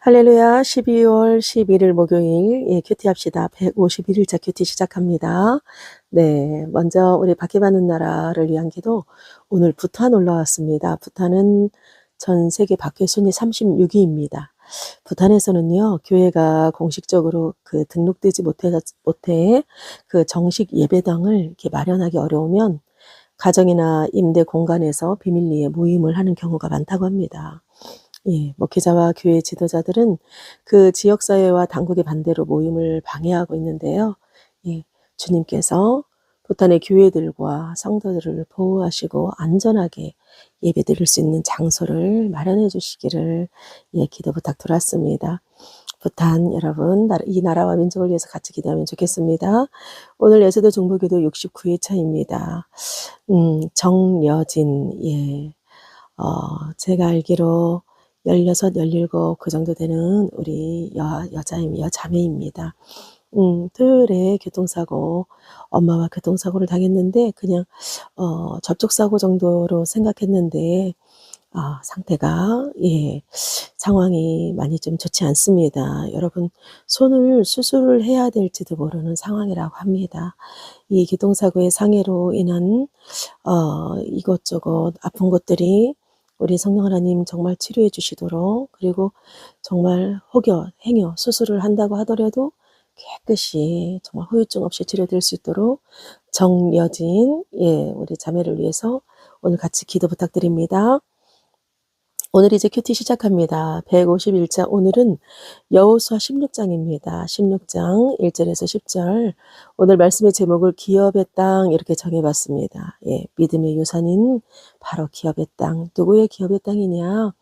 할렐루야. 12월 11일 목요일, 큐티합시다. 151일차 큐티 시작합니다. 네, 먼저 우리 박해받는 나라를 위한 기도. 오늘 부탄 올라왔습니다. 부탄은 전 세계 박해 순위 36위입니다. 부탄에서는요, 교회가 공식적으로 등록되지 못해 그 정식 예배당을 이렇게 마련하기 어려우면 가정이나 임대 공간에서 비밀리에 모임을 하는 경우가 많다고 합니다. 목회자와 교회 지도자들은 그 지역사회와 당국의 반대로 모임을 방해하고 있는데요. 주님께서 부탄의 교회들과 성도들을 보호하시고 안전하게 예배드릴 수 있는 장소를 마련해 주시기를 기도 부탁드렸습니다. 부탄 여러분, 이 나라와 민족을 위해서 같이 기도하면 좋겠습니다. 오늘 예수도 중보기도 69회차입니다. 정여진, 제가 알기로 16, 17 그 정도 되는 우리 여자매입니다. 토요일에 교통사고, 엄마와 교통사고를 당했는데 그냥 접촉사고 정도로 생각했는데 상태가 상황이 많이 좀 좋지 않습니다. 여러분, 손을 수술을 해야 될지도 모르는 상황이라고 합니다. 이 교통사고의 상해로 인한 이것저것 아픈 것들이 우리 성령 하나님 정말 치료해 주시도록, 그리고 정말 행여 수술을 한다고 하더라도 깨끗이 정말 후유증 없이 치료될 수 있도록 정여진 우리 자매를 위해서 오늘 같이 기도 부탁드립니다. 오늘 이제 큐티 시작합니다. 151자 오늘은 여호수아 16장입니다. 16장 1절에서 10절. 오늘 말씀의 제목을 기업의 땅 이렇게 정해봤습니다. 믿음의 유산인 바로 기업의 땅. 누구의 기업의 땅이냐?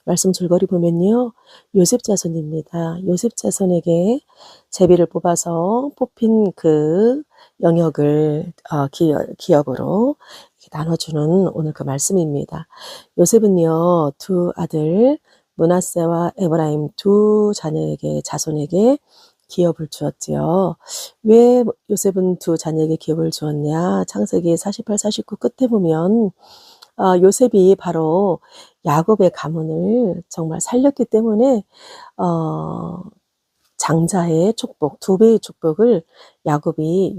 말씀 줄거리 보면요. 요셉 자손입니다. 요셉 자손에게 제비를 뽑아서 뽑힌 그 영역을 기업으로 나눠주는 오늘 그 말씀입니다. 요셉은요, 두 아들 므낫세와 에브라임 두 자손에게 기업을 주었지요. 왜 요셉은 두 자녀에게 기업을 주었냐? 창세기 48, 49 끝에 보면 요셉이 바로 야곱의 가문을 정말 살렸기 때문에 장자의 축복, 2배의 축복을 야곱이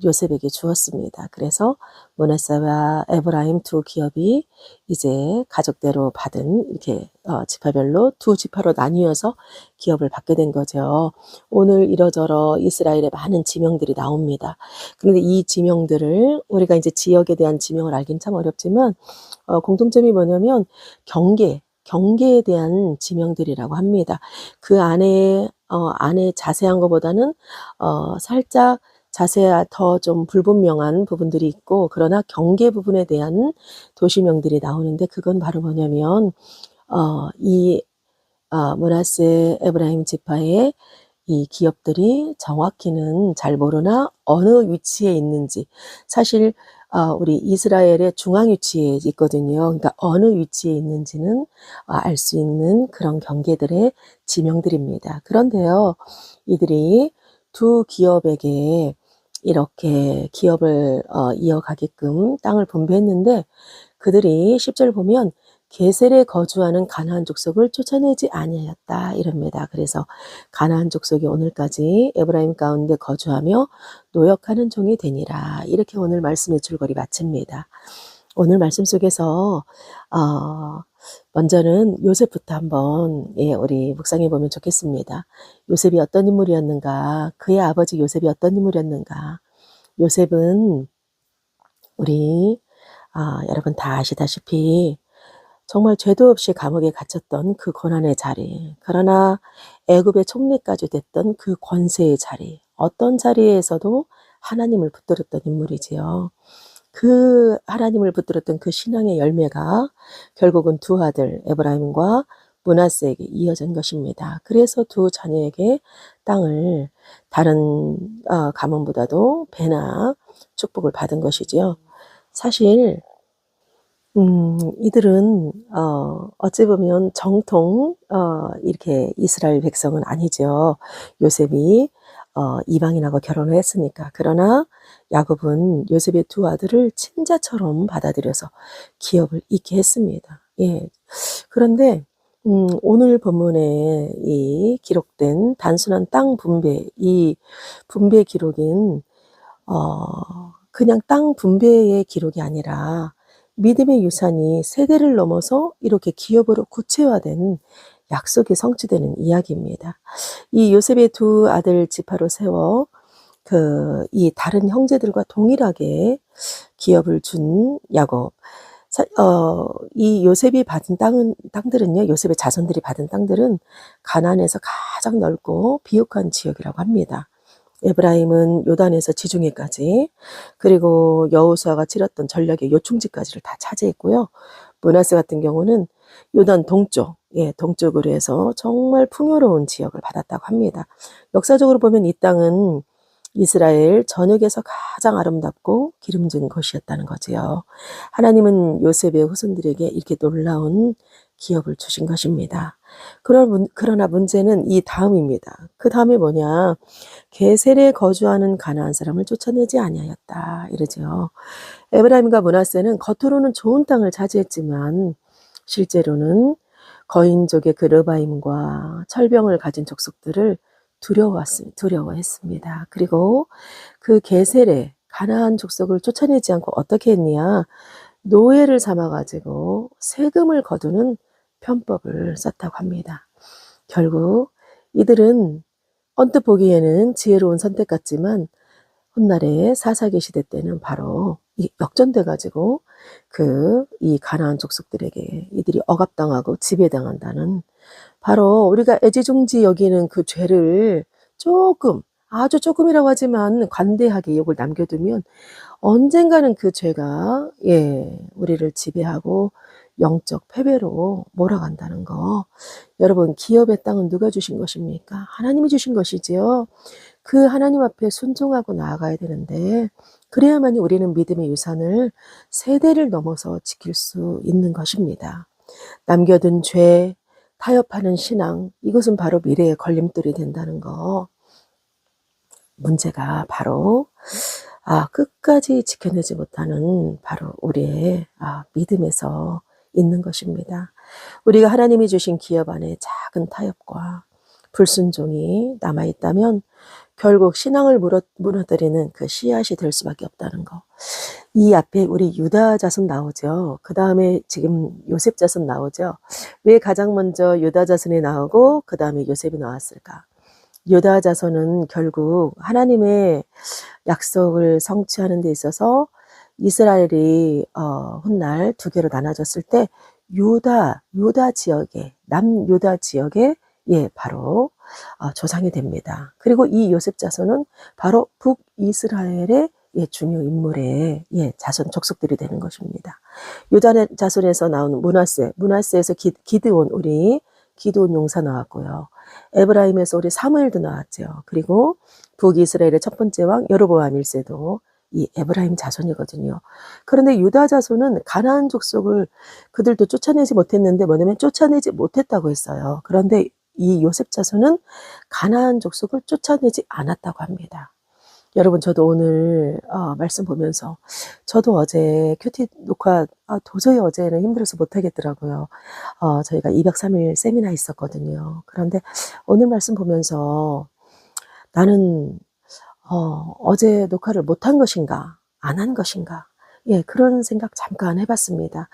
요셉에게 주었습니다. 그래서 므낫세와 에브라임 두 기업이 이제 가족대로 받은 이렇게 지파별로 두 지파로 나뉘어서 기업을 받게 된 거죠. 오늘 이러저러 이스라엘에 많은 지명들이 나옵니다. 그런데 이 지명들을 우리가 이제 지역에 대한 지명을 알긴 참 어렵지만 공통점이 뭐냐면 경계에 대한 지명들이라고 합니다. 그 안에 자세한 것보다는 살짝 더 좀 불분명한 부분들이 있고, 그러나 경계 부분에 대한 도시명들이 나오는데 그건 바로 뭐냐면 므낫세 에브라임 지파의 이 기업들이 정확히는 잘 모르나 어느 위치에 있는지, 사실 우리 이스라엘의 중앙 위치에 있거든요. 그러니까 어느 위치에 있는지는 알 수 있는 그런 경계들의 지명들입니다. 그런데요, 이들이 두 기업에게 이렇게 기업을 이어가게끔 땅을 분배했는데, 그들이 10절 보면 게셀에 거주하는 가나안 족속을 쫓아내지 아니하였다 이럽니다. 그래서 가나안 족속이 오늘까지 에브라임 가운데 거주하며 노역하는 종이 되니라. 이렇게 오늘 말씀의 줄거리 마칩니다. 오늘 말씀 속에서 먼저는 요셉부터 한번 우리 묵상해 보면 좋겠습니다. 요셉이 어떤 인물이었는가? 그의 아버지 요셉이 어떤 인물이었는가? 요셉은 우리 여러분 다 아시다시피 정말 죄도 없이 감옥에 갇혔던 그 고난의 자리, 그러나 애굽의 총리까지 됐던 그 권세의 자리, 어떤 자리에서도 하나님을 붙들었던 인물이지요. 그 하나님을 붙들었던 그 신앙의 열매가 결국은 두 아들 에브라임과 므낫세에게 이어진 것입니다. 그래서 두 자녀에게 땅을 다른 가문보다도 배나 축복을 받은 것이지요. 사실 이들은 어찌 보면 정통 이렇게 이스라엘 백성은 아니죠. 요셉이 이방인하고 결혼을 했으니까. 그러나 야곱은 요셉의 두 아들을 친자처럼 받아들여서 기업을 잇게 했습니다. 그런데 오늘 본문에 이 기록된 단순한 땅 분배, 이 분배 기록인 그냥 땅 분배의 기록이 아니라 믿음의 유산이 세대를 넘어서 이렇게 기업으로 구체화된 약속이 성취되는 이야기입니다. 이 요셉의 두 아들 지파로 세워 이 다른 형제들과 동일하게 기업을 준 야곱. 이 요셉이 받은 땅들은요, 요셉의 자손들이 받은 땅들은 가나안에서 가장 넓고 비옥한 지역이라고 합니다. 에브라임은 요단에서 지중해까지, 그리고 여호수아가 치렀던 전략의 요충지까지를 다 차지했고요. 므낫세 같은 경우는 요단 동쪽, 동쪽으로 해서 정말 풍요로운 지역을 받았다고 합니다. 역사적으로 보면 이 땅은 이스라엘 전역에서 가장 아름답고 기름진 곳이었다는 거지요. 하나님은 요셉의 후손들에게 이렇게 놀라운 기업을 주신 것입니다. 그러나 문제는 이 다음입니다. 그 다음에 뭐냐? 게셀에 거주하는 가나안 사람을 쫓아내지 아니하였다 이러죠. 에브라임과 므낫세는 겉으로는 좋은 땅을 차지했지만 실제로는 거인족의 그 르바임과 철병을 가진 족속들을 두려워했습니다. 그리고 그 게셀에 가나안 족속을 쫓아내지 않고 어떻게 했냐? 노예를 삼아가지고 세금을 거두는 편법을 썼다고 합니다. 결국 이들은 언뜻 보기에는 지혜로운 선택 같지만 훗날에 사사기 시대 때는 바로 역전돼 가지고 이 가나안 족속들에게 이들이 억압당하고 지배당한다는, 바로 우리가 애지중지 여기는 그 죄를 조금, 아주 조금이라고 하지만 관대하게 욕을 남겨두면 언젠가는 그 죄가 우리를 지배하고 영적 패배로 몰아간다는 거. 여러분, 기업의 땅은 누가 주신 것입니까? 하나님이 주신 것이지요. 그 하나님 앞에 순종하고 나아가야 되는데, 그래야만이 우리는 믿음의 유산을 세대를 넘어서 지킬 수 있는 것입니다. 남겨둔 죄, 타협하는 신앙, 이것은 바로 미래의 걸림돌이 된다는 거. 문제가 바로 끝까지 지켜내지 못하는 바로 우리의 믿음에서 있는 것입니다. 우리가 하나님이 주신 기업 안에 작은 타협과 불순종이 남아있다면 결국 신앙을 무너뜨리는 그 씨앗이 될 수밖에 없다는 거. 이 앞에 우리 유다 자손 나오죠. 그 다음에 지금 요셉 자손 나오죠. 왜 가장 먼저 유다 자손이 나오고 그 다음에 요셉이 나왔을까? 유다 자손은 결국 하나님의 약속을 성취하는 데 있어서 이스라엘이 훗날 두 개로 나눠졌을 때 유다 지역에, 남유다 지역에 바로 조상이 됩니다. 그리고 이 요셉 자손은 바로 북이스라엘의 중요 인물의 자손 족속들이 되는 것입니다. 유다 자손에서 나오는 므낫세에서 기드온, 우리 기드온 용사 나왔고요. 에브라임에서 우리 사무엘도 나왔죠. 그리고 북이스라엘의 첫 번째 왕 여로보암 1세도 이 에브라임 자손이거든요. 그런데 유다 자손은 가나안 족속을 그들도 쫓아내지 못했는데 뭐냐면 쫓아내지 못했다고 했어요. 그런데 이 요셉 자손은 가나안 족속을 쫓아내지 않았다고 합니다. 여러분, 저도 오늘 말씀 보면서 저도 어제 큐티 녹화 도저히 어제는 힘들어서 못하겠더라고요. 저희가 203일 세미나 있었거든요. 그런데 오늘 말씀 보면서 나는 어제 녹화를 못한 것인가 안 한 것인가, 그런 생각 잠깐 해봤습니다.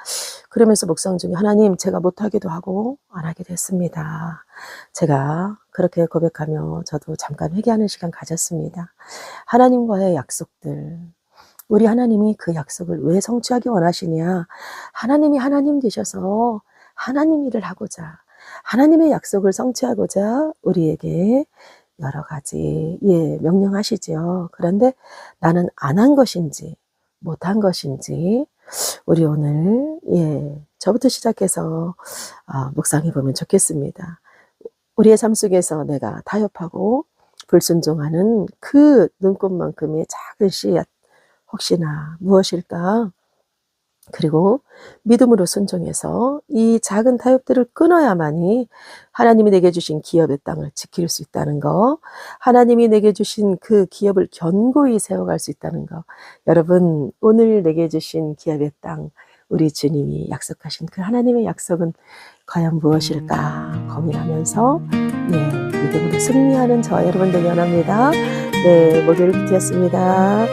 그러면서 묵상 중에 하나님, 제가 못하기도 하고 안 하기도 했습니다. 제가 그렇게 고백하며 저도 잠깐 회개하는 시간 가졌습니다. 하나님과의 약속들, 우리 하나님이 그 약속을 왜 성취하기 원하시냐? 하나님이 하나님 되셔서 하나님 일을 하고자, 하나님의 약속을 성취하고자 우리에게 여러 가지 명령하시지요. 그런데 나는 안 한 것인지 못한 것인지 우리 오늘 저부터 시작해서 묵상해 보면 좋겠습니다. 우리의 삶 속에서 내가 타협하고 불순종하는 그 눈꽃만큼의 작은 씨앗 혹시나 무엇일까? 그리고 믿음으로 순종해서 이 작은 타협들을 끊어야만이 하나님이 내게 주신 기업의 땅을 지킬 수 있다는 거, 하나님이 내게 주신 그 기업을 견고히 세워갈 수 있다는 거. 여러분, 오늘 내게 주신 기업의 땅, 우리 주님이 약속하신 그 하나님의 약속은 과연 무엇일까 고민하면서 믿음으로 승리하는 저와 여러분 되기 원합니다. 목요일 큐티였습니다.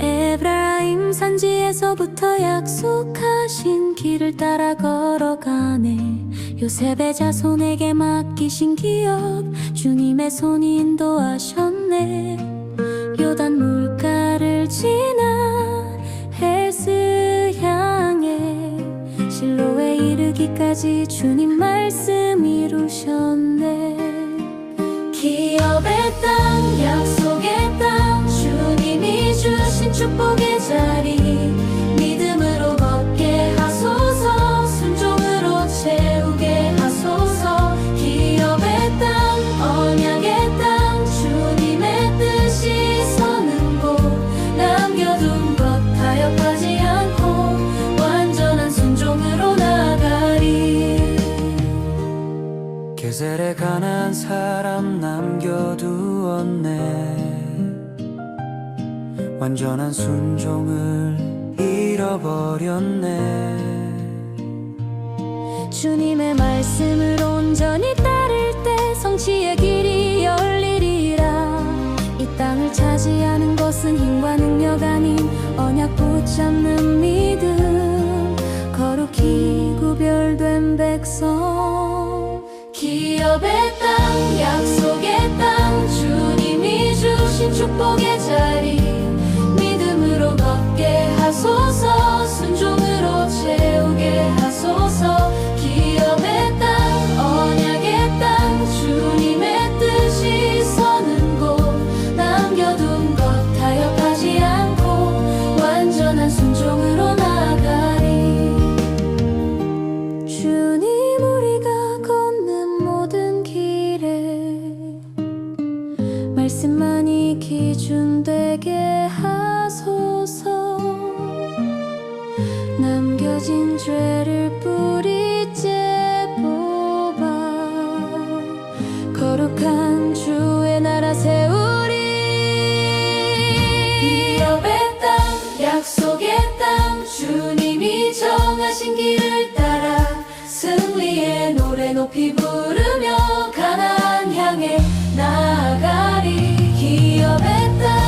에브라임 산지에서부터 약속하신 길을 따라 걸어가네. 요셉의 자손에게 맡기신 기업 주님의 손이 인도하셨네. 요단 물가를 지나 헬스 향해 실로에 이르기까지 주님 말씀 이루셨네. 기업의 땅 약속의 땅 주님이 주신 축복의 자리 믿음으로 걷게 하소서 순종으로 채우게 하소서. 기업의 땅 언약의 땅 주님의 뜻이 서는 곳 남겨둔 것 타협하지 않고 완전한 순종으로 나가리. 게셀에 가난한 사람 남겨두었네. 완전한 순종을 잃어버렸네. 주님의 말씀을 온전히 따를 때 성취의 길이 열리리라. 이 땅을 차지하는 것은 힘과 능력 아닌 언약 붙잡는 믿음 거룩히 구별된 백성. 기업의 땅 약속의 땅 주님이 주신 축복의 자리 믿음으로 걷게 하소서 순종으로 채우게 하소서. 기업의 땅 언약의 땅 주님의 뜻이 서는 곳 남겨둔 것 타협하지 않고 완전한 순종으로 나가리. 주님 우리가 걷는 모든 길에 말씀만이 기준되게 하소서. 남겨진 죄를 뿌리째 뽑아 거룩한 주의 나라 세우리. 기업의 땅 약속의 땅 주님이 정하신 길을 따라 승리의 노래 높이 부르며 가나안 향해 나아가리. 기업의 땅